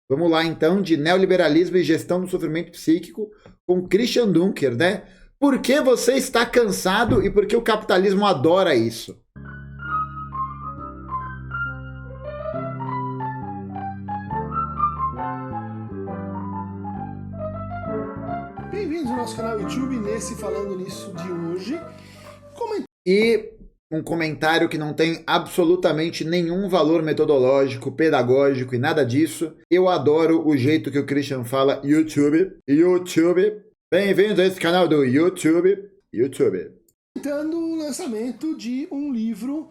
Vamos lá, então, de neoliberalismo e gestão do sofrimento psíquico com Christian Dunker, né? Por que você está cansado e por que o capitalismo adora isso? Bem-vindos ao nosso canal YouTube, nesse Falando Nisso de hoje. E um comentário que não tem absolutamente nenhum valor metodológico, pedagógico e nada disso. Eu adoro o jeito que o Christian fala YouTube. Bem-vindos a esse canal do YouTube. Comentando o lançamento de um livro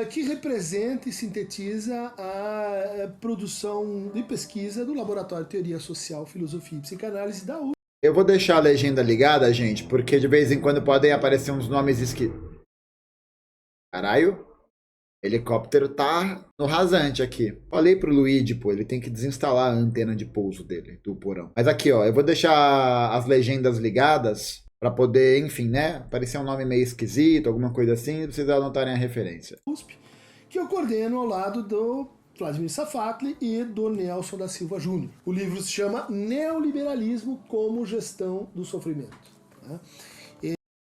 que representa e sintetiza a produção de pesquisa do Laboratório de Teoria Social, Filosofia e Psicanálise da USP. Eu vou deixar a legenda ligada, gente, porque de vez em quando podem aparecer uns nomes esquisitos. Caralho, helicóptero tá no rasante aqui. Falei pro Luigi, pô, ele tem que desinstalar a antena de pouso dele, do porão. Mas aqui, ó, eu vou deixar as legendas ligadas pra poder, enfim, né, aparecer um nome meio esquisito, alguma coisa assim, pra vocês anotarem a referência. USP, que eu coordeno ao lado do Vladimir Safatli e do Nelson da Silva Júnior. O livro se chama Neoliberalismo como Gestão do Sofrimento. Né?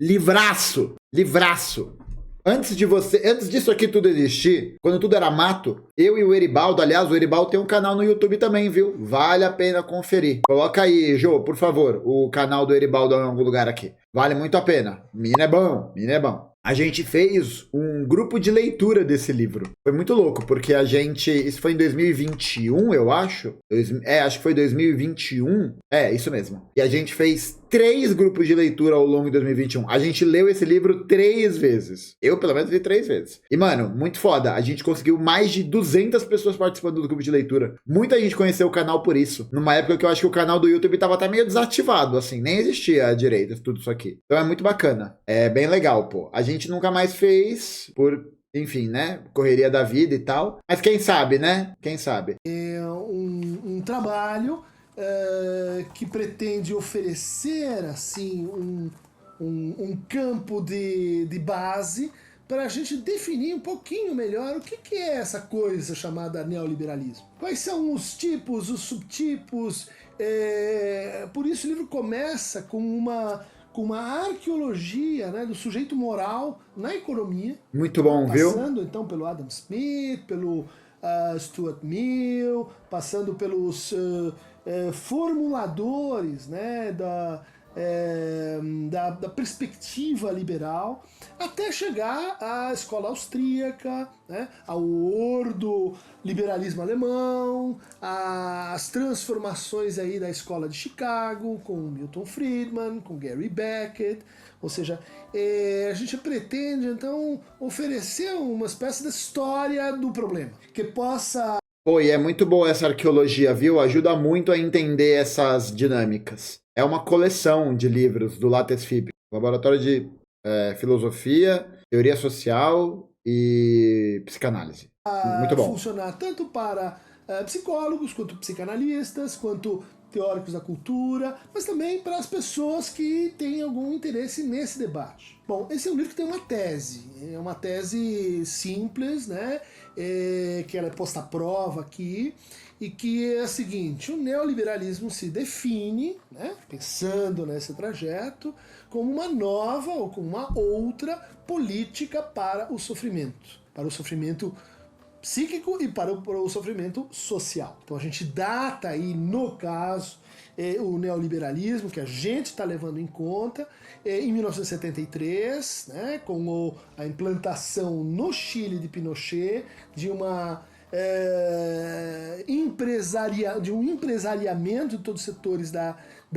Livraço! Antes disso aqui tudo existir, quando tudo era mato, eu e o Eribaldo, aliás, o Eribaldo tem um canal no YouTube também, viu? Vale a pena conferir. Coloca aí, Jô, por favor, o canal do Eribaldo em algum lugar aqui. Vale muito a pena. Menino é bom. A gente fez um grupo de leitura desse livro. Foi muito louco, porque a gente... Isso foi em 2021, eu acho. Acho que foi 2021. Isso mesmo. E a gente fez 3 grupos de leitura ao longo de 2021. A gente leu esse livro 3 vezes. Eu, pelo menos, li 3 vezes. E, mano, muito foda. A gente conseguiu mais de 200 pessoas participando do grupo de leitura. Muita gente conheceu o canal por isso. Numa época que eu acho que o canal do YouTube tava até meio desativado, assim. Nem existia direito tudo isso aqui. Então é muito bacana. É bem legal, pô. A gente nunca mais fez por... Enfim, né? Correria da vida e tal. Mas quem sabe, né? Quem sabe. É um trabalho que pretende oferecer assim um campo de base para a gente definir um pouquinho melhor o que é essa coisa chamada neoliberalismo. Quais são os tipos, os subtipos. Por isso o livro começa com uma arqueologia, né, do sujeito moral na economia. Muito bom, viu? Passando então pelo Adam Smith, pelo Stuart Mill, passando pelos formuladores, né, da perspectiva liberal, até chegar à escola austríaca, né, ao ordo liberalismo alemão, às transformações aí da escola de Chicago, com Milton Friedman, com Gary Beckett. Ou seja, a gente pretende então oferecer uma espécie de história do problema, que possa... Pô, e é muito boa essa arqueologia, viu? Ajuda muito a entender essas dinâmicas. É uma coleção de livros do Lattes FIP, Laboratório de Filosofia, Teoria Social e Psicanálise. Muito bom. Funcionar tanto para psicólogos, quanto psicanalistas, quanto teóricos da cultura, mas também para as pessoas que têm algum interesse nesse debate. Bom, esse é um livro que tem é uma tese simples, né, que ela é posta à prova aqui, e que é a seguinte: o neoliberalismo se define, né, pensando nesse trajeto, como uma nova ou como uma outra política para o sofrimento psíquico e para o sofrimento social. Então a gente data aí, no caso, o neoliberalismo, que a gente está levando em conta, em 1973, né, com a implantação no Chile de Pinochet de um empresariamento de todos os setores da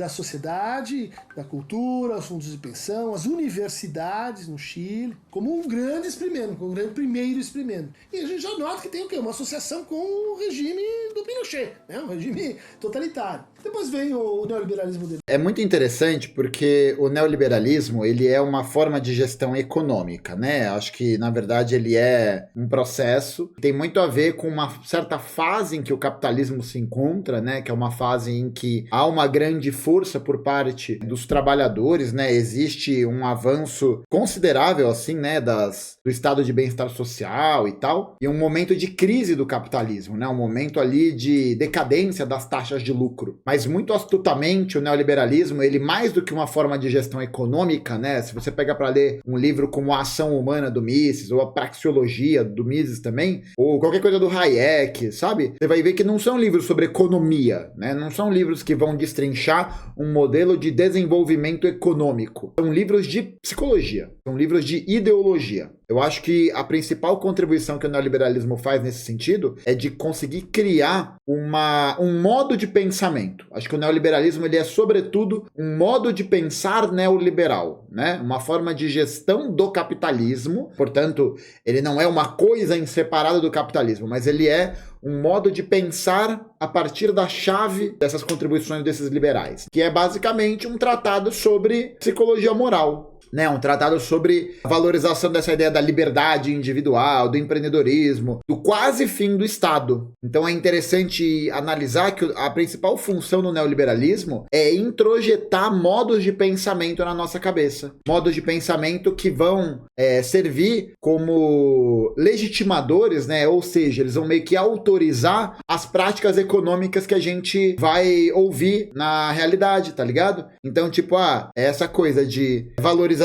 sociedade, da cultura, os fundos de pensão, as universidades no Chile, como um grande experimento, como um grande primeiro experimento. E a gente já nota que tem o quê? Uma associação com o regime do Pinochet, né? Um regime totalitário. Depois vem o neoliberalismo dele. É muito interessante porque o neoliberalismo, ele é uma forma de gestão econômica, né? Acho que, na verdade, ele é um processo que tem muito a ver com com uma certa fase em que o capitalismo se encontra, né, que é uma fase em que há uma grande força por parte dos trabalhadores, né, existe um avanço considerável, assim, né, do estado de bem-estar social e tal, e um momento de crise do capitalismo, né, um momento ali de decadência das taxas de lucro. Mas muito astutamente o neoliberalismo, ele mais do que uma forma de gestão econômica, né, se você pega para ler um livro como A Ação Humana do Mises, ou A Praxeologia do Mises também, ou qualquer coisa do Hayek, sabe? Você vai ver que não são livros sobre economia, né? Não são livros que vão destrinchar um modelo de desenvolvimento econômico. São livros de psicologia, são livros de ideologia. Eu acho que a principal contribuição que o neoliberalismo faz nesse sentido é de conseguir criar um modo de pensamento. Acho que o neoliberalismo ele é, sobretudo, um modo de pensar neoliberal, né? Uma forma de gestão do capitalismo. Portanto, ele não é uma coisa em separado do capitalismo, mas ele é um modo de pensar a partir da chave dessas contribuições desses liberais, que é basicamente um tratado sobre psicologia moral. Né, um tratado sobre a valorização dessa ideia da liberdade individual, do empreendedorismo, do quase fim do Estado. Então é interessante analisar que a principal função do neoliberalismo é introjetar modos de pensamento na nossa cabeça. Modos de pensamento que vão servir como legitimadores, né? Ou seja, eles vão meio que autorizar as práticas econômicas que a gente vai ouvir na realidade, tá ligado? Então, tipo, essa coisa de valorização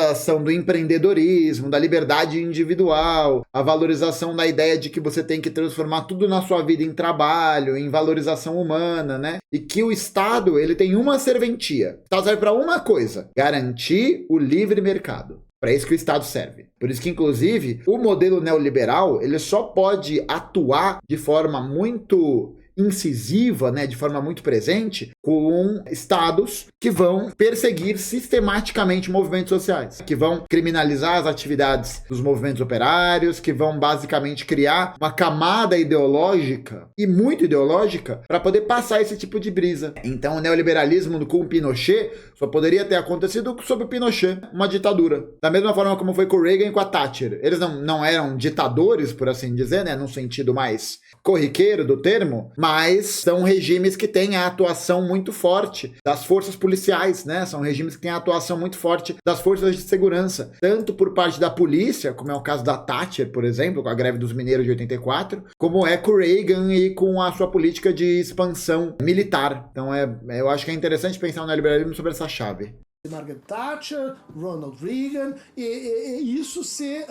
do empreendedorismo, da liberdade individual, a valorização da ideia de que você tem que transformar tudo na sua vida em trabalho, em valorização humana, né? E que o Estado, ele tem uma serventia. O Estado serve para uma coisa: garantir o livre mercado. Para isso que o Estado serve. Por isso que, inclusive, o modelo neoliberal, ele só pode atuar de forma muito incisiva, né, de forma muito presente, com estados que vão perseguir sistematicamente movimentos sociais, que vão criminalizar as atividades dos movimentos operários, que vão basicamente criar uma camada ideológica, e muito ideológica, para poder passar esse tipo de brisa. Então o neoliberalismo com o Pinochet só poderia ter acontecido sob o Pinochet, uma ditadura. Da mesma forma como foi com o Reagan e com a Thatcher. Eles não eram ditadores, por assim dizer, né, num sentido mais corriqueiro do termo, mas são regimes que têm a atuação muito forte das forças policiais, né? São regimes que têm a atuação muito forte das forças de segurança, tanto por parte da polícia, como é o caso da Thatcher, por exemplo, com a greve dos mineiros de 84, como é com o Reagan e com a sua política de expansão militar. Então eu acho que é interessante pensar no neoliberalismo sobre essa chave. Margaret Thatcher, Ronald Reagan, e isso se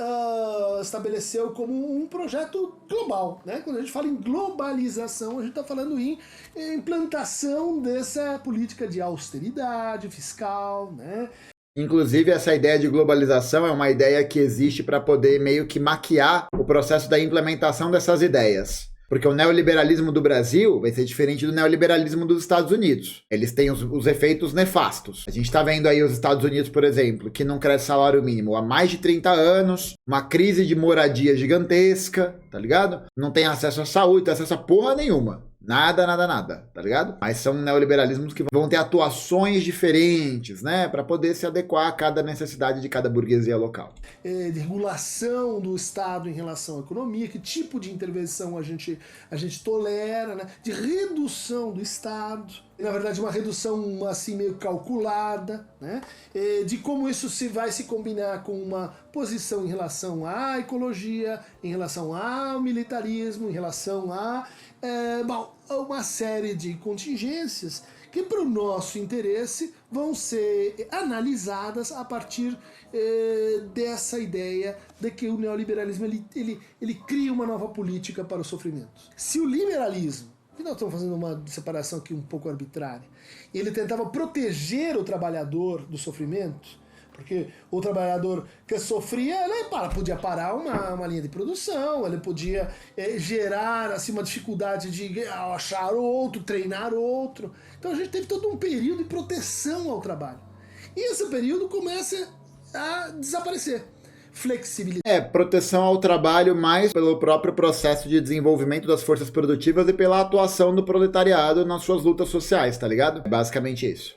estabeleceu como um projeto global, né? Quando a gente fala em globalização, a gente está falando em implantação dessa política de austeridade fiscal, né? Inclusive, essa ideia de globalização é uma ideia que existe para poder meio que maquiar o processo da implementação dessas ideias. Porque o neoliberalismo do Brasil vai ser diferente do neoliberalismo dos Estados Unidos. Eles têm os efeitos nefastos. A gente está vendo aí os Estados Unidos, por exemplo, que não cresce salário mínimo há mais de 30 anos, uma crise de moradia gigantesca, tá ligado? Não tem acesso à saúde, não tem acesso a porra nenhuma. Nada, tá ligado? Mas são neoliberalismos que vão ter atuações diferentes, né? Para poder se adequar a cada necessidade de cada burguesia local. De regulação do Estado em relação à economia, que tipo de intervenção a gente tolera, né? De redução do Estado, na verdade uma redução assim meio calculada, né? De como isso vai se combinar com uma posição em relação à ecologia, em relação ao militarismo, em relação a uma série de contingências que para o nosso interesse vão ser analisadas a partir dessa ideia de que o neoliberalismo ele cria uma nova política para o sofrimento. Se o liberalismo, que nós estamos fazendo uma separação aqui um pouco arbitrária, ele tentava proteger o trabalhador do sofrimento, porque o trabalhador que sofria, ele podia parar uma linha de produção, ele podia gerar assim, uma dificuldade de achar outro, treinar outro. Então a gente teve todo um período de proteção ao trabalho. E esse período começa a desaparecer. flexibilidade. Proteção ao trabalho mais pelo próprio processo de desenvolvimento das forças produtivas e pela atuação do proletariado nas suas lutas sociais, tá ligado? É basicamente isso.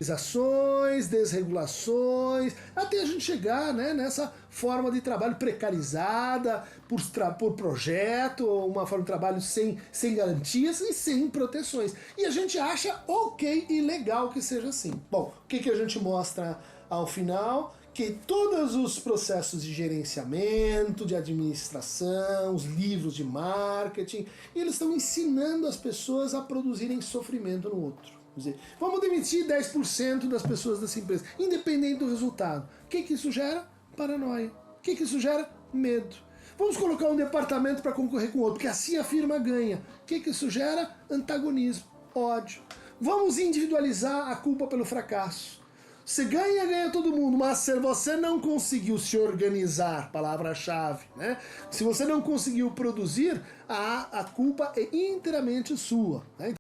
Desregulações, até a gente chegar, né, nessa forma de trabalho precarizada por projeto, uma forma de trabalho sem garantias e sem proteções. E a gente acha ok e legal que seja assim. Bom, o que a gente mostra ao final? Que todos os processos de gerenciamento, de administração, os livros de marketing, eles estão ensinando as pessoas a produzirem sofrimento no outro. Quer dizer, vamos demitir 10% das pessoas dessa empresa, independente do resultado. O que isso gera? Paranoia. O que isso gera? Medo. Vamos colocar um departamento para concorrer com outro, porque assim a firma ganha. O que isso gera? Antagonismo, ódio. Vamos individualizar a culpa pelo fracasso. Você ganha todo mundo, mas se você não conseguiu se organizar, palavra-chave, né? Se você não conseguiu produzir, a culpa é inteiramente sua, né?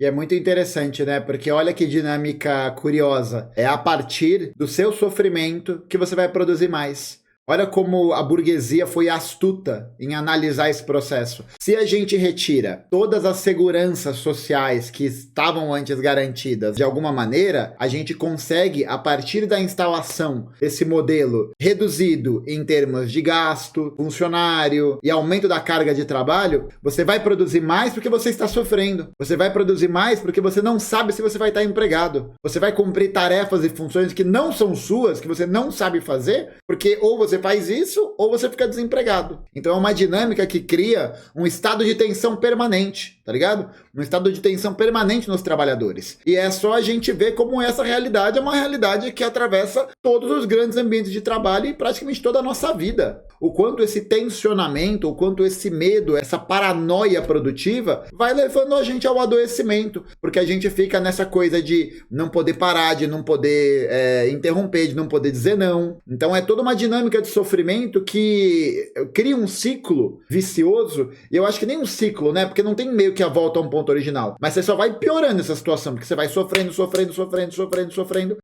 E é muito interessante, né? Porque olha que dinâmica curiosa. É a partir do seu sofrimento que você vai produzir mais. Olha como a burguesia foi astuta em analisar esse processo. Se a gente retira todas as seguranças sociais que estavam antes garantidas de alguma maneira, a gente consegue, a partir da instalação desse modelo reduzido em termos de gasto, funcionário e aumento da carga de trabalho, você vai produzir mais porque você está sofrendo. Você vai produzir mais porque você não sabe se você vai estar empregado. Você vai cumprir tarefas e funções que não são suas, que você não sabe fazer, porque ou você faz isso ou você fica desempregado. Então é uma dinâmica que cria um estado de tensão permanente, tá ligado? Um estado de tensão permanente nos trabalhadores. E é só a gente ver como essa realidade é uma realidade que atravessa todos os grandes ambientes de trabalho e praticamente toda a nossa vida. O quanto esse tensionamento, o quanto esse medo, essa paranoia produtiva vai levando a gente ao adoecimento, porque a gente fica nessa coisa de não poder parar, de não poder interromper, de não poder dizer não. Então é toda uma dinâmica de sofrimento que cria um ciclo vicioso, e eu acho que nem um ciclo, né? Porque não tem meio que a volta a um ponto original, mas você só vai piorando essa situação, porque você vai sofrendo,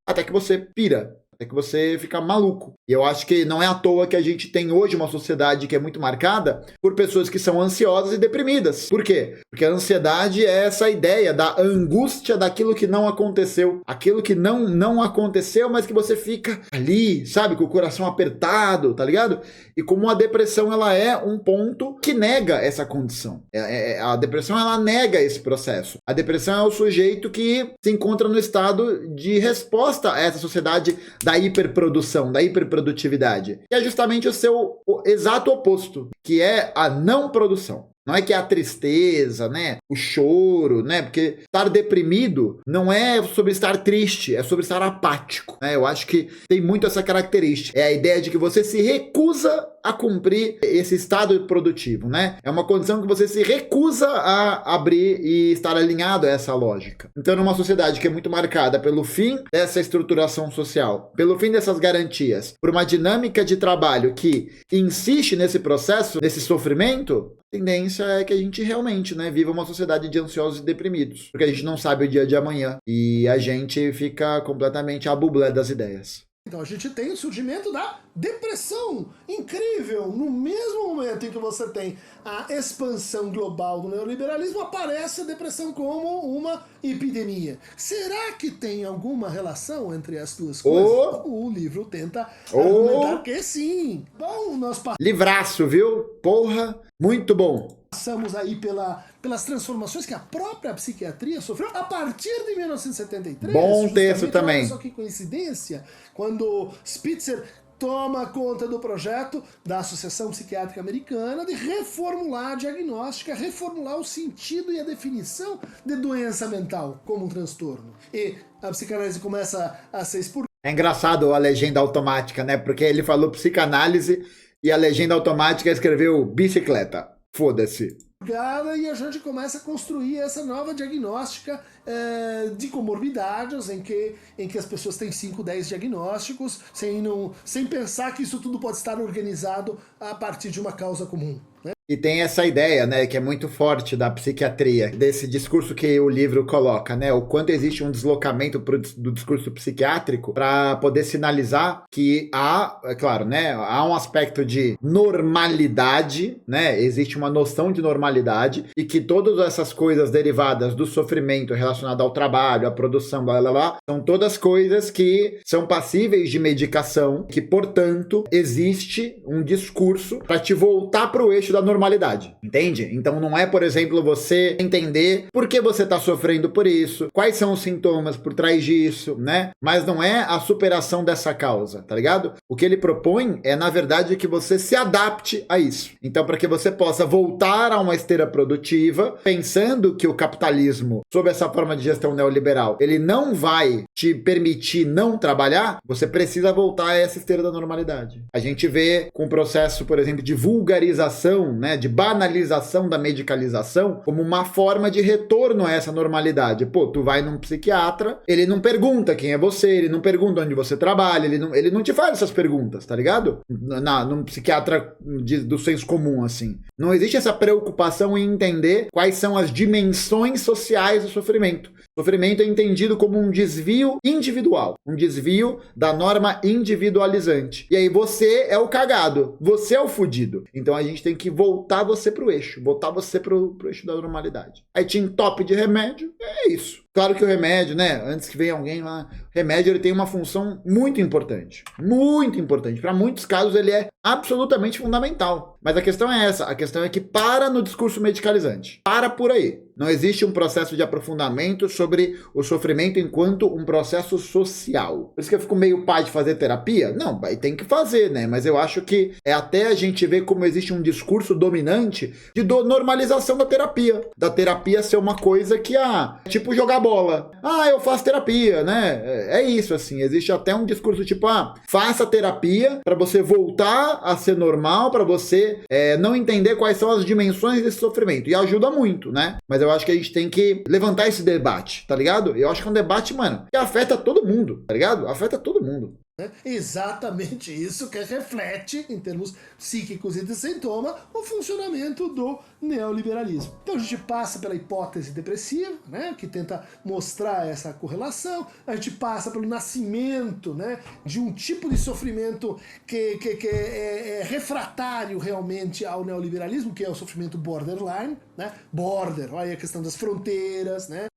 até que você pira. Até que você fica maluco. E eu acho que não é à toa que a gente tem hoje uma sociedade que é muito marcada por pessoas que são ansiosas e deprimidas. Por quê? Porque a ansiedade é essa ideia da angústia daquilo que não aconteceu. Aquilo que não aconteceu, mas que você fica ali, sabe? Com o coração apertado, tá ligado? E como a depressão, ela é um ponto que nega essa condição. A depressão, ela nega esse processo. A depressão é o sujeito que se encontra no estado de resposta a essa sociedade da hiperprodução, da hiperprodutividade. Que é justamente o exato oposto, que é a não produção. Não é que é a tristeza, né? O choro, né? Porque estar deprimido não é sobre estar triste, é sobre estar apático, né? Eu acho que tem muito essa característica. É a ideia de que você se recusa a cumprir esse estado produtivo, né? É uma condição que você se recusa a abrir e estar alinhado a essa lógica. Então, numa sociedade que é muito marcada pelo fim dessa estruturação social, pelo fim dessas garantias, por uma dinâmica de trabalho que insiste nesse processo, nesse sofrimento, a tendência é que a gente realmente, né, viva uma sociedade de ansiosos e deprimidos, porque a gente não sabe o dia de amanhã e a gente fica completamente à bublé das ideias. Então a gente tem o surgimento da depressão incrível. No mesmo momento em que você tem a expansão global do neoliberalismo, aparece a depressão como uma epidemia. Será que tem alguma relação entre as duas coisas? O livro tenta argumentar que sim. Bom, nós livraço, viu? Porra, muito bom. Passamos aí pelas transformações que a própria psiquiatria sofreu a partir de 1973. Bom texto também. Olha só que coincidência, quando Spitzer toma conta do projeto da Associação Psiquiátrica Americana de reformular a diagnóstica, reformular o sentido e a definição de doença mental como um transtorno. E a psicanálise começa a ser expurgada. É engraçado a legenda automática, né? Porque ele falou psicanálise e a legenda automática escreveu bicicleta. Foda-se. E a gente começa a construir essa nova diagnóstica de comorbidades, em que as pessoas têm 5, 10 diagnósticos, sem pensar que isso tudo pode estar organizado a partir de uma causa comum, né? E tem essa ideia, né, que é muito forte da psiquiatria, desse discurso que o livro coloca, né, o quanto existe um deslocamento do discurso psiquiátrico para poder sinalizar que há, é claro, né, há um aspecto de normalidade, né, existe uma noção de normalidade e que todas essas coisas derivadas do sofrimento relacionado ao trabalho, à produção, blá blá blá, são todas coisas que são passíveis de medicação, que, portanto, existe um discurso para te voltar para o eixo da normalidade, entende? Então não é, por exemplo, você entender por que você está sofrendo por isso, quais são os sintomas por trás disso, né? Mas não é a superação dessa causa, tá ligado? O que ele propõe é, na verdade, que você se adapte a isso. Então, para que você possa voltar a uma esteira produtiva, pensando que o capitalismo, sob essa forma de gestão neoliberal, ele não vai te permitir não trabalhar, você precisa voltar a essa esteira da normalidade. A gente vê com o processo, por exemplo, de vulgarização, né, de banalização da medicalização, como uma forma de retorno a essa normalidade. Pô, tu vai num psiquiatra, ele não pergunta quem é você, ele não pergunta onde você trabalha, ele não te faz essas perguntas, tá ligado? Num psiquiatra do senso comum, assim. Não existe essa preocupação em entender quais são as dimensões sociais do sofrimento. Sofrimento é entendido como um desvio individual, um desvio da norma individualizante. E aí você é o cagado, você é o fudido. Então a gente tem que voltar você pro eixo, voltar você pro eixo da normalidade. Aí te entope de remédio, é isso. Claro que o remédio, né, antes que venha alguém lá, o remédio ele tem uma função muito importante. Muito importante. Para muitos casos ele é absolutamente fundamental. Mas a questão é essa, a questão é que para no discurso medicalizante. Para por aí. Não existe um processo de aprofundamento sobre o sofrimento enquanto um processo social. Por isso que eu fico meio pá de fazer terapia. Não, tem que fazer, né? Mas eu acho que é até a gente ver como existe um discurso dominante de normalização da terapia. Da terapia ser uma coisa que, tipo jogar bola. Eu faço terapia, né? É isso, assim. Existe até um discurso tipo, faça terapia para você voltar a ser normal, para você não entender quais são as dimensões desse sofrimento. E ajuda muito, né? Mas eu acho que a gente tem que levantar esse debate, tá ligado? Eu acho que é um debate, mano, que afeta todo mundo, tá ligado? Afeta todo mundo. Exatamente isso que reflete, em termos psíquicos e de sintoma, o funcionamento do neoliberalismo. Então a gente passa pela hipótese depressiva, né, que tenta mostrar essa correlação, a gente passa pelo nascimento, né, de um tipo de sofrimento que é refratário realmente ao neoliberalismo, que é o sofrimento borderline, né, olha aí a questão das fronteiras, né.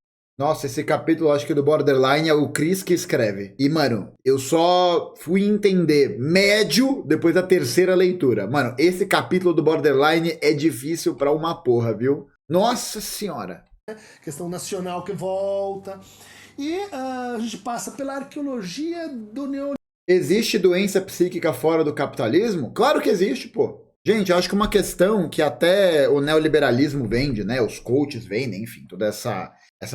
Nossa, esse capítulo, acho que do Borderline é o Chris que escreve. E, mano, eu só fui entender médio depois da terceira leitura. Mano, esse capítulo do Borderline é difícil pra uma porra, viu? Nossa senhora. Questão nacional que volta. E a gente passa pela arqueologia do neoliberalismo. Existe doença psíquica fora do capitalismo? Claro que existe, pô. Gente, eu acho que uma questão que até o neoliberalismo vende, né? Os coaches vendem, enfim, toda essa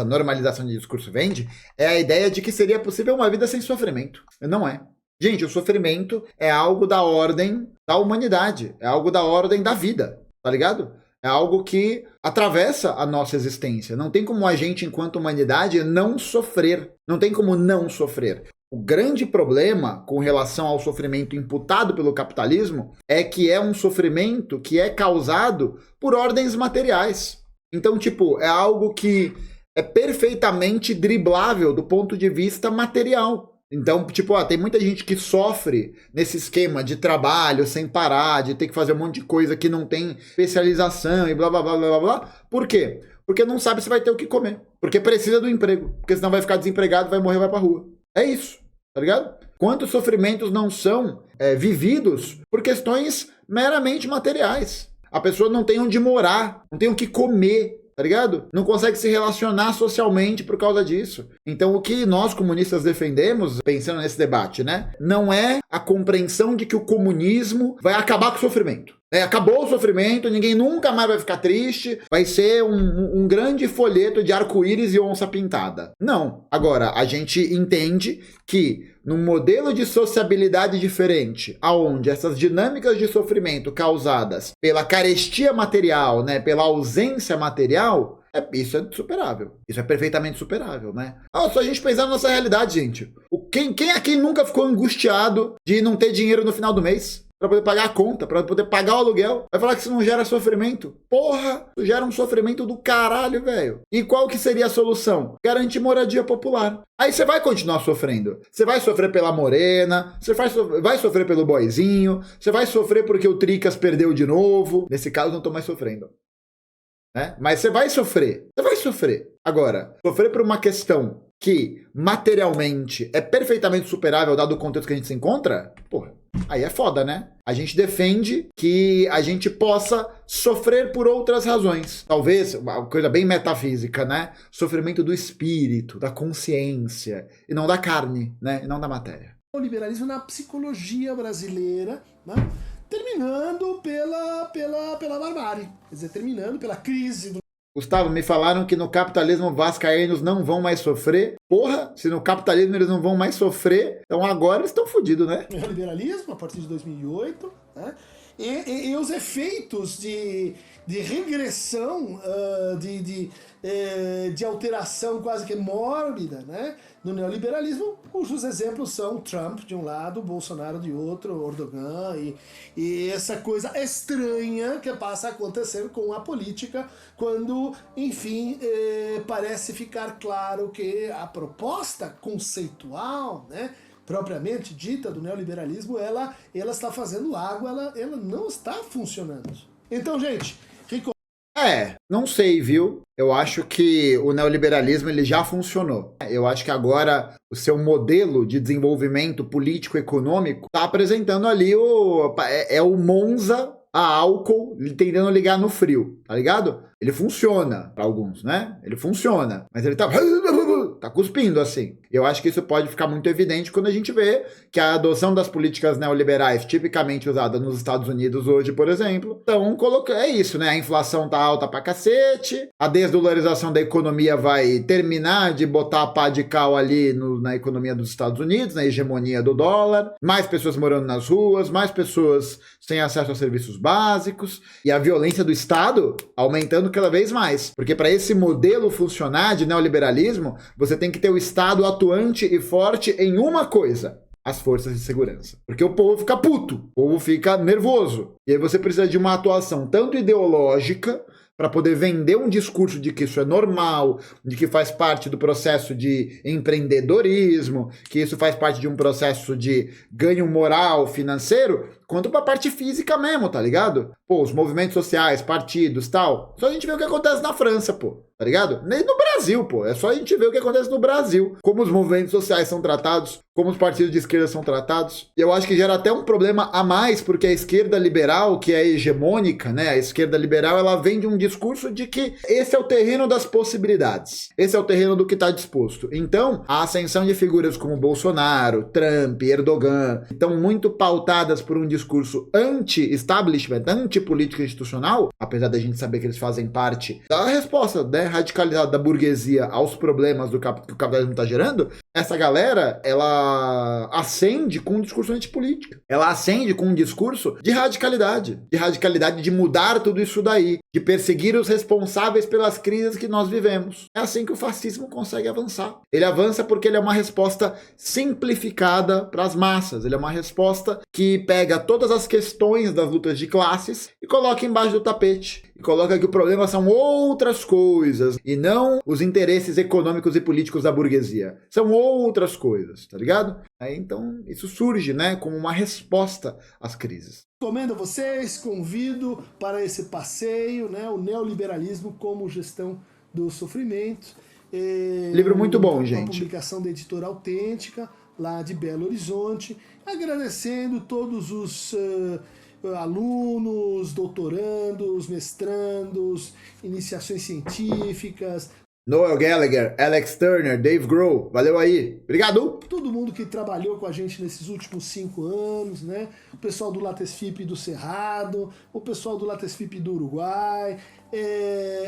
normalização de discurso vende, é a ideia de que seria possível uma vida sem sofrimento. Não é. Gente, o sofrimento é algo da ordem da humanidade, é algo da ordem da vida, tá ligado? É algo que atravessa a nossa existência. Não tem como a gente, enquanto humanidade, não sofrer. Não tem como não sofrer. O grande problema com relação ao sofrimento imputado pelo capitalismo é que é um sofrimento que é causado por ordens materiais. Então, tipo, é algo que é perfeitamente driblável do ponto de vista material. Então, tipo, tem muita gente que sofre nesse esquema de trabalho sem parar, de ter que fazer um monte de coisa que não tem especialização e blá, blá, blá, blá, blá. Por quê? Porque não sabe se vai ter o que comer. Porque precisa do emprego. Porque senão vai ficar desempregado, vai morrer, vai pra rua. É isso, tá ligado? Quantos sofrimentos não são vividos por questões meramente materiais? A pessoa não tem onde morar, não tem o que comer, tá ligado? Não consegue se relacionar socialmente por causa disso. Então o que nós comunistas defendemos, pensando nesse debate, né? Não é a compreensão de que o comunismo vai acabar com o sofrimento. Acabou o sofrimento, ninguém nunca mais vai ficar triste, vai ser um grande folheto de arco-íris e onça pintada. Não. Agora, a gente entende que num modelo de sociabilidade diferente, aonde essas dinâmicas de sofrimento causadas pela carestia material, né, pela ausência material, isso é superável. Isso é perfeitamente superável, né? Só a gente pensar na nossa realidade, gente. Quem aqui nunca ficou angustiado de não ter dinheiro no final do mês? para poder pagar a conta, para poder pagar o aluguel. Vai falar que isso não gera sofrimento? Porra, isso gera um sofrimento do caralho, velho. E qual que seria a solução? Garantir moradia popular. Aí você vai continuar sofrendo. Você vai sofrer pela morena, você vai sofrer pelo boyzinho, você vai sofrer porque o Tricas perdeu de novo. Nesse caso, não tô mais sofrendo. Né? Mas você vai sofrer. Você vai sofrer. Agora, sofrer por uma questão que materialmente é perfeitamente superável dado o contexto que a gente se encontra, porra, aí é foda, né? A gente defende que a gente possa sofrer por outras razões. Talvez, uma coisa bem metafísica, né? Sofrimento do espírito, da consciência, e não da carne, né? E não da matéria. O liberalismo na psicologia brasileira, né? Terminando pela barbárie, quer dizer, terminando pela crise do... Gustavo, me falaram que no capitalismo vascaínos não vão mais sofrer. Porra, se no capitalismo eles não vão mais sofrer, então agora eles estão fodidos, né? O liberalismo, a partir de 2008, né? E os efeitos de regressão, de alteração quase que mórbida, né? No neoliberalismo, cujos exemplos são Trump de um lado, Bolsonaro de outro, Erdogan, e essa coisa estranha que passa a acontecer com a política quando, enfim, parece ficar claro que a proposta conceitual, né, propriamente dita do neoliberalismo, ela está fazendo água, ela não está funcionando. Então, gente, não sei, viu? Eu acho que o neoliberalismo ele já funcionou. Eu acho que agora o seu modelo de desenvolvimento político-econômico está apresentando ali o Monza a álcool tentando ligar no frio, tá ligado? Ele funciona para alguns, né? Ele funciona, mas ele tá cuspindo assim. Eu acho que isso pode ficar muito evidente quando a gente vê que a adoção das políticas neoliberais tipicamente usadas nos Estados Unidos hoje, por exemplo, então é isso, né? A inflação tá alta pra cacete, a desdolarização da economia vai terminar de botar a pá de cal ali na economia dos Estados Unidos, na hegemonia do dólar, mais pessoas morando nas ruas, mais pessoas sem acesso a serviços básicos, e a violência do Estado aumentando cada vez mais. Porque para esse modelo funcionar de neoliberalismo, você tem que ter o Estado atuante e forte em uma coisa: as forças de segurança. Porque o povo fica puto, o povo fica nervoso. E aí você precisa de uma atuação tanto ideológica, para poder vender um discurso de que isso é normal, de que faz parte do processo de empreendedorismo, que isso faz parte de um processo de ganho moral financeiro, quanto pra parte física mesmo, tá ligado? Pô, os movimentos sociais, partidos, tal. Só a gente vê o que acontece na França, pô, tá ligado? Nem no Brasil, pô. É só a gente ver o que acontece no Brasil. Como os movimentos sociais são tratados, como os partidos de esquerda são tratados. E eu acho que gera até um problema a mais, porque a esquerda liberal, que é hegemônica, né? A esquerda liberal, ela vende um discurso de que esse é o terreno das possibilidades. Esse é o terreno do que tá disposto. Então, a ascensão de figuras como Bolsonaro, Trump, Erdogan, estão muito pautadas por um discurso anti-establishment, anti-política institucional, apesar da gente saber que eles fazem parte da resposta, né, radicalizada da burguesia aos problemas que o capitalismo está gerando. Essa galera, ela acende com um discurso antipolítica. Ela acende com um discurso de radicalidade de mudar tudo isso daí, de perseguir os responsáveis pelas crises que nós vivemos. É assim que o fascismo consegue avançar. Ele avança porque ele é uma resposta simplificada para as massas. Ele é uma resposta que pega todas as questões das lutas de classes e coloca embaixo do tapete. E coloca que o problema são outras coisas e não os interesses econômicos e políticos da burguesia. São outras coisas, tá ligado? Aí, então, isso surge, né, como uma resposta às crises. Recomendo a vocês, convido para esse passeio, né, o neoliberalismo como gestão do sofrimento. Livro muito bom, gente. Uma publicação da Editora Autêntica, lá de Belo Horizonte. Agradecendo todos os alunos, doutorandos, mestrandos, iniciações científicas. Noel Gallagher, Alex Turner, Dave Grohl, valeu aí. Obrigado. Todo mundo que trabalhou com a gente nesses últimos 5 anos, né? O pessoal do Latesfip do Cerrado, o pessoal do Latesfip do Uruguai,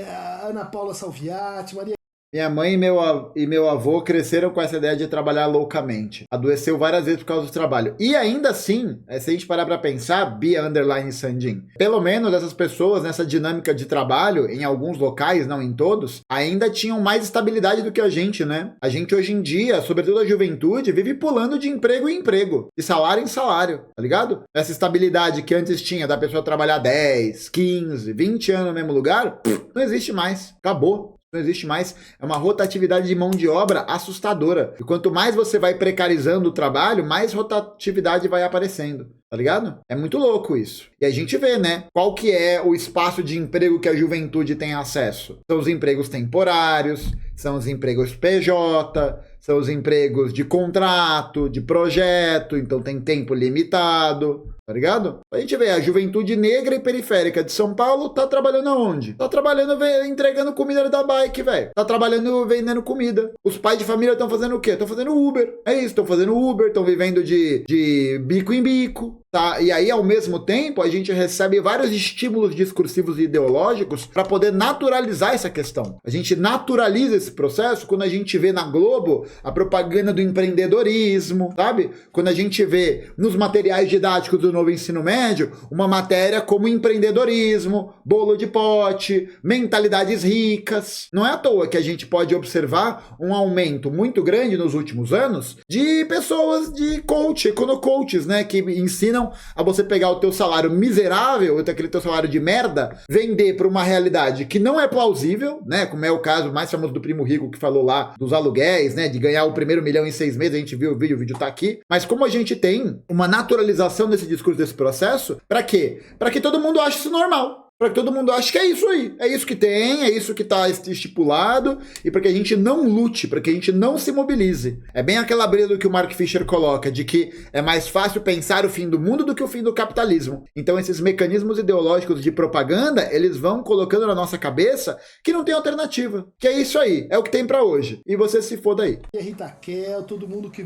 a Ana Paula Salviati, Maria... Minha mãe e meu avô cresceram com essa ideia de trabalhar loucamente. Adoeceu várias vezes por causa do trabalho. E ainda assim, se a gente parar pra pensar, Bia underline Sandin, pelo menos essas pessoas nessa dinâmica de trabalho, em alguns locais, não em todos, ainda tinham mais estabilidade do que a gente, né? A gente hoje em dia, sobretudo a juventude, vive pulando de emprego em emprego, de salário em salário, tá ligado? Essa estabilidade que antes tinha da pessoa trabalhar 10, 15, 20 anos no mesmo lugar, não existe mais. Acabou. Não existe mais, é uma rotatividade de mão de obra assustadora. E quanto mais você vai precarizando o trabalho, mais rotatividade vai aparecendo, tá ligado? É muito louco isso. E a gente vê, né, qual que é o espaço de emprego que a juventude tem acesso. São os empregos temporários, são os empregos PJ, são os empregos de contrato, de projeto, então tem tempo limitado. Tá ligado? A gente vê, a juventude negra e periférica de São Paulo tá trabalhando aonde? Tá trabalhando entregando comida da bike, velho. Tá trabalhando vendendo comida. Os pais de família estão fazendo o quê? Estão fazendo Uber. É isso, estão fazendo Uber, estão vivendo de bico em bico. Tá? E aí, ao mesmo tempo, a gente recebe vários estímulos discursivos e ideológicos para poder naturalizar essa questão. A gente naturaliza esse processo quando a gente vê na Globo a propaganda do empreendedorismo, sabe? Quando a gente vê nos materiais didáticos do novo ensino médio uma matéria como empreendedorismo, bolo de pote, mentalidades ricas. Não é à toa que a gente pode observar um aumento muito grande nos últimos anos de pessoas de coach, econocoaches, né? Que ensinam a você pegar o teu salário miserável, aquele teu salário de merda, vender para uma realidade que não é plausível, né? Como é o caso mais famoso do Primo Rico que falou lá dos aluguéis, né? De ganhar o primeiro milhão em 6 meses, a gente viu o vídeo tá aqui. Mas como a gente tem uma naturalização desse discurso, desse processo, para quê? Para que todo mundo ache isso normal. Para que todo mundo ache que é isso aí, é isso que tem, é isso que está estipulado, e para que a gente não lute, para que a gente não se mobilize. É bem aquela brisa que o Mark Fisher coloca, de que é mais fácil pensar o fim do mundo do que o fim do capitalismo. Então esses mecanismos ideológicos de propaganda, eles vão colocando na nossa cabeça que não tem alternativa, que é isso aí, é o que tem para hoje, e você se foda aí. E a Rita Kel, todo mundo que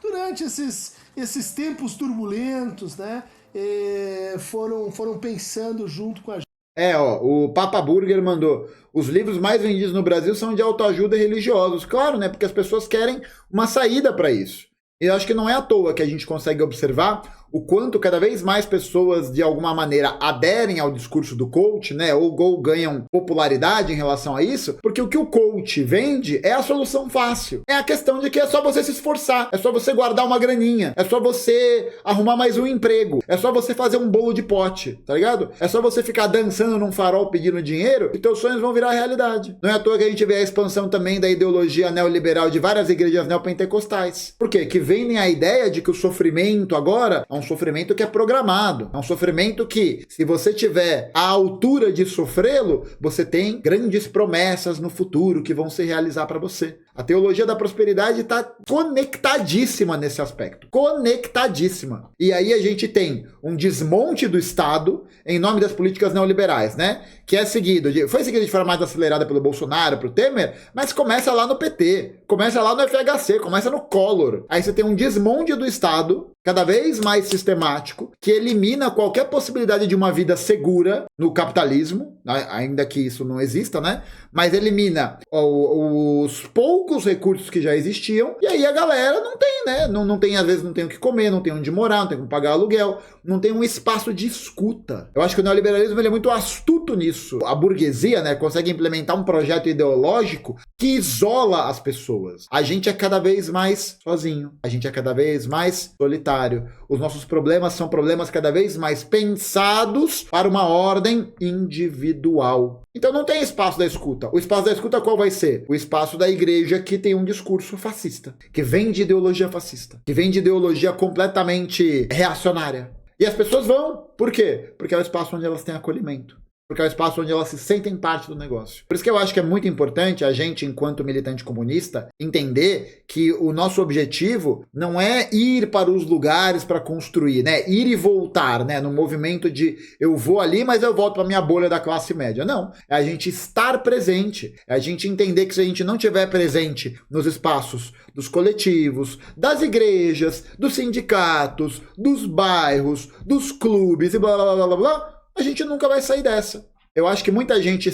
durante esses tempos turbulentos, né, foram pensando junto com a gente. O Papa Burger mandou: os livros mais vendidos no Brasil são de autoajuda e religiosos. Claro, né? Porque as pessoas querem uma saída para isso. E eu acho que não é à toa que a gente consegue observar o quanto cada vez mais pessoas, de alguma maneira, aderem ao discurso do coach, né? Ou ganham popularidade em relação a isso, porque o que o coach vende é a solução fácil. É a questão de que é só você se esforçar, é só você guardar uma graninha, é só você arrumar mais um emprego, é só você fazer um bolo de pote, tá ligado? É só você ficar dançando num farol pedindo dinheiro e teus sonhos vão virar realidade. Não é à toa que a gente vê a expansão também da ideologia neoliberal de várias igrejas neopentecostais. Por quê? Que vendem a ideia de que o sofrimento agora é um sofrimento que é programado. É um sofrimento que, se você tiver a altura de sofrê-lo, você tem grandes promessas no futuro que vão se realizar para você. A teologia da prosperidade está conectadíssima nesse aspecto. Conectadíssima. E aí a gente tem um desmonte do Estado em nome das políticas neoliberais, né? Que é foi seguido de forma mais acelerada pelo Bolsonaro, pro Temer, mas começa lá no PT, começa lá no FHC, começa no Collor. Aí você tem um desmonte do Estado cada vez mais sistemático, que elimina qualquer possibilidade de uma vida segura no capitalismo, ainda que isso não exista, né? Mas elimina os poucos recursos que já existiam, e aí a galera não tem, né? Não tem, às vezes, não tem o que comer, não tem onde morar, não tem como pagar aluguel, não tem um espaço de escuta. Eu acho que o neoliberalismo ele é muito astuto nisso. A burguesia, né, consegue implementar um projeto ideológico que isola as pessoas. A gente é cada vez mais sozinho, a gente é cada vez mais solitário. Os nossos problemas são problemas cada vez mais pensados para uma ordem individual. Então não tem espaço da escuta. O espaço da escuta qual vai ser? O espaço da igreja que tem um discurso fascista, que vem de ideologia fascista, que vem de ideologia completamente reacionária. E as pessoas vão. Por quê? Porque é o espaço onde elas têm acolhimento. Porque é o espaço onde elas se sentem parte do negócio. Por isso que eu acho que é muito importante a gente, enquanto militante comunista, entender que o nosso objetivo não é ir para os lugares para construir, né? Ir e voltar, né? No movimento de eu vou ali, mas eu volto para minha bolha da classe média. Não. É a gente estar presente. É a gente entender que se a gente não estiver presente nos espaços dos coletivos, das igrejas, dos sindicatos, dos bairros, dos clubes e blá blá blá blá blá, a gente nunca vai sair dessa. Eu acho que muita gente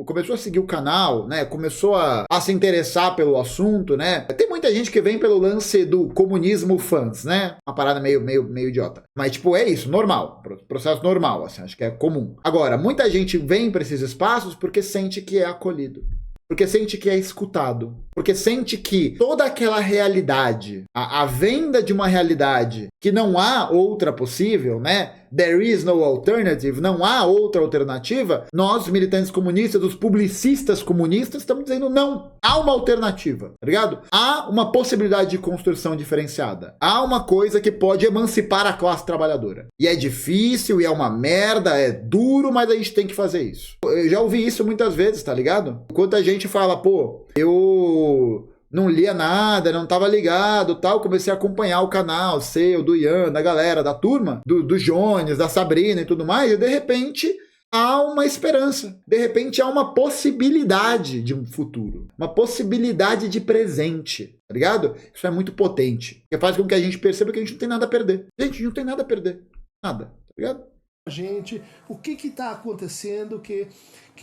começou a seguir o canal, né? Começou a se interessar pelo assunto, né? Tem muita gente que vem pelo lance do comunismo fãs, né? Uma parada meio idiota. Mas, tipo, é isso, normal. Processo normal, assim, acho que é comum. Agora, muita gente vem para esses espaços porque sente que é acolhido. Porque sente que é escutado. Porque sente que toda aquela realidade, a venda de uma realidade que não há outra possível, né? There is no alternative, não há outra alternativa. Nós, militantes comunistas, os publicistas comunistas, estamos dizendo não. Há uma alternativa, tá ligado? Há uma possibilidade de construção diferenciada. Há uma coisa que pode emancipar a classe trabalhadora. E é difícil, e é uma merda, é duro, mas a gente tem que fazer isso. Eu já ouvi isso muitas vezes, tá ligado? Enquanto a gente fala, pô, eu não lia nada, não tava ligado, tal, comecei a acompanhar o canal seu, do Ian, da galera, da turma, do Jones, da Sabrina e tudo mais, e de repente há uma esperança, de repente há uma possibilidade de um futuro, uma possibilidade de presente, tá ligado? Isso é muito potente, que faz com que a gente perceba que a gente não tem nada a perder. Gente, não tem nada a perder, nada, tá ligado? Gente, o que está acontecendo que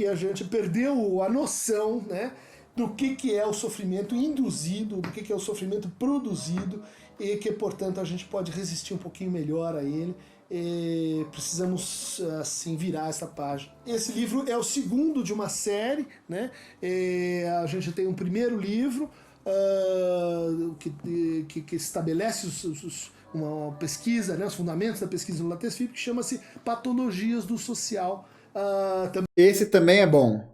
a gente perdeu a noção, né, do que é o sofrimento induzido, do que é o sofrimento produzido e que, portanto, a gente pode resistir um pouquinho melhor a ele. E precisamos, assim, virar essa página. Esse livro é o segundo de uma série, né? A gente tem um primeiro livro que estabelece uma pesquisa, né, os fundamentos da pesquisa no LATESFIP, que chama-se Patologias do Social. Esse também é bom,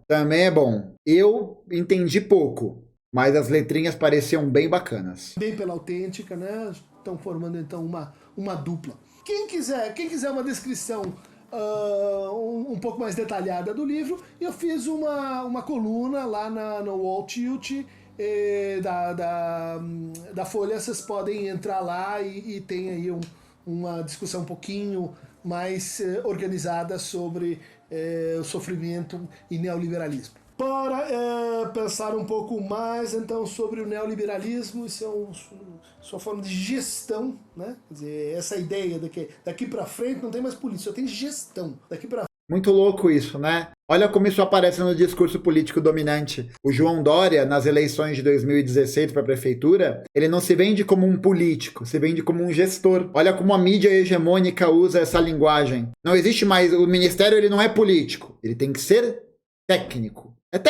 Eu entendi pouco, mas as letrinhas pareciam bem bacanas. Bem pela autêntica, né? Estão formando então uma dupla. Quem quiser uma descrição um pouco mais detalhada do livro, eu fiz uma coluna lá no Wall Tilt da Folha. Vocês podem entrar lá e tem aí uma discussão um pouquinho mais organizada sobre o sofrimento e neoliberalismo. Para pensar um pouco mais então sobre o neoliberalismo e sua forma de gestão, né? Quer dizer, essa ideia de que daqui para frente não tem mais política, só tem gestão. Daqui para Muito louco isso, né? Olha como isso aparece no discurso político dominante. O João Dória, nas eleições de 2016 para a prefeitura, ele não se vende como um político, se vende como um gestor. Olha como a mídia hegemônica usa essa linguagem. Não existe mais... O ministério, ele não é político. Ele tem que ser técnico. Ele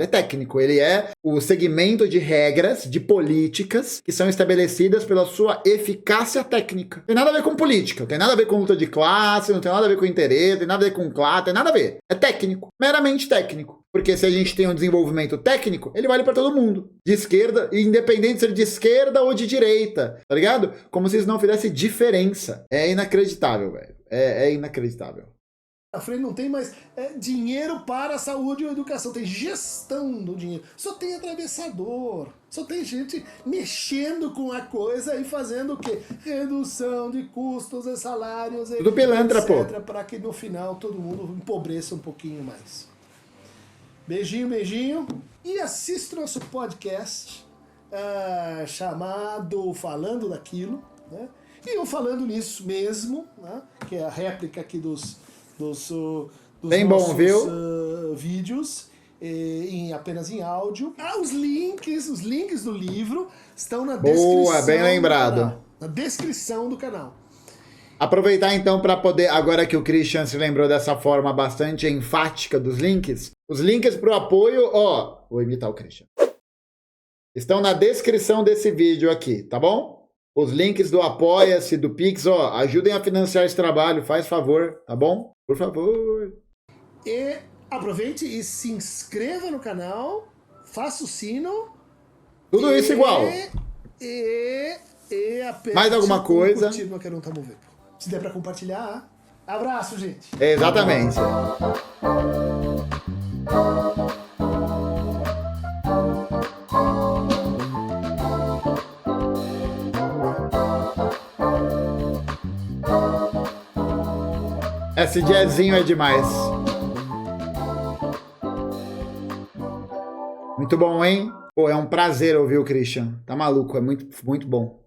é técnico, ele é o segmento de regras, de políticas que são estabelecidas pela sua eficácia técnica. Tem nada a ver com política, tem nada a ver com luta de classe, não tem nada a ver com interesse, tem nada a ver com classe, tem nada a ver. É técnico, meramente técnico. Porque se a gente tem um desenvolvimento técnico, ele vale para todo mundo. De esquerda, independente de ser de esquerda ou de direita, tá ligado? Como se isso não fizesse diferença. É inacreditável, velho. É inacreditável. À frente não tem mais dinheiro para a saúde ou educação, tem gestão do dinheiro. Só tem atravessador, só tem gente mexendo com a coisa e fazendo o quê? Redução de custos e salários, tudo pilantra, pô. Para que no final todo mundo empobreça um pouquinho mais. Beijinho, beijinho. E assista nosso podcast chamado Falando Daquilo, né? E eu falando nisso mesmo, né? Que é a réplica aqui dos bem nossos bom, viu? Vídeos apenas em áudio. Os links do livro estão na descrição. Boa, bem lembrado. Na descrição do canal. Aproveitar então para poder, agora que o Christian se lembrou dessa forma bastante enfática dos links, os links para o apoio, vou imitar o Christian, estão na descrição desse vídeo aqui, tá bom? Os links do Apoia-se, do Pix, ajudem a financiar esse trabalho, faz favor, tá bom? Por favor. E aproveite e se inscreva no canal, faça o sino. Tudo isso igual. E aperte mais alguma coisa. Curtir no que não tá movendo. Se der pra compartilhar. Abraço, gente. Exatamente. Esse jazzinho é demais. Muito bom, hein? Pô, é um prazer ouvir o Christian. Tá maluco, é muito, muito bom.